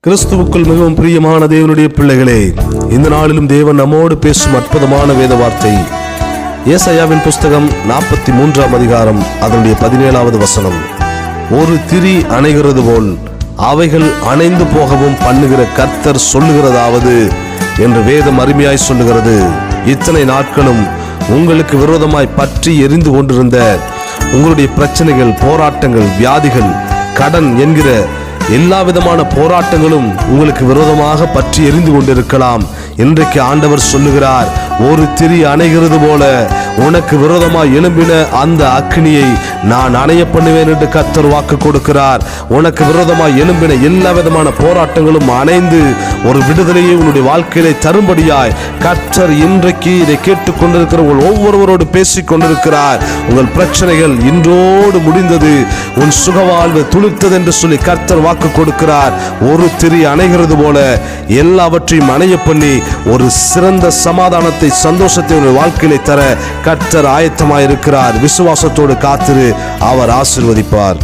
கிறிஸ்துவுக்குள் மிகவும் பிரியமான தேவனுடைய பிள்ளைகளே, இந்த நாளிலும் தேவன் நம்மோடு பேசும் அற்புதமான வேத வார்த்தை ஏசாயாவின் புஸ்தகம் 43ஆம் அதிகாரம் அதனுடைய 17வது வசனம். ஒரு திரி அணைகிறது போல் அவைகள் அணைந்து போகவும் பண்ணுகிற கர்த்தர் சொல்லுகிறதாவது என்று வேதம் அருமையாய் சொல்லுகிறது. இத்தனை நாட்களும் உங்களுக்கு விரோதமாய் பற்றி எரிந்து கொண்டிருந்த உங்களுடைய பிரச்சனைகள், போராட்டங்கள், வியாதிகள், கடன் என்கிற எல்லா விதமான போராட்டங்களும் உங்களுக்கு விரோதமாக பற்றி எரிந்து கொண்டிருக்கலாம். இன்றைக்கு ஆண்டவர் சொல்லுகிறார், ஒரு திரி அணைகிறது போல உனக்கு விரோதமாக எழும்பின அந்த அக்னியை நான் அணைய பண்ணுவேன் என்று கர்த்தர் வாக்கு கொடுக்கிறார். உனக்கு விரோதமாக எழும்பின எல்லா விதமான போராட்டங்களும் அணைந்து ஒரு விடுதலையை உன்னுடைய வாழ்க்கையிலே தரும்படியாய் கர்த்தர் இன்றைக்கு இதை கேட்டுக்கொண்டிருக்கிற உங்கள் ஒவ்வொருவரோடு பேசிக் கொண்டிருக்கிறார். உங்கள் பிரச்சனைகள் இன்றோடு முடிந்தது, உன் சுகவாழ்வு துளிர்த்தது என்று சொல்லி கர்த்தர் வாக்கு கொடுக்கிறார். ஒரு திரி அணைகிறது போல எல்லாவற்றையும் அணைய பண்ணி ஒரு சிறந்த சமாதானத்தை, சந்தோஷத்தை உங்கள் வாழ்க்கையிலே தர கர்த்தர் ஆயத்தமாயிருக்கிறார். விசுவாசத்தோடு காத்திரு, அவர் ஆசீர்வதிப்பார்.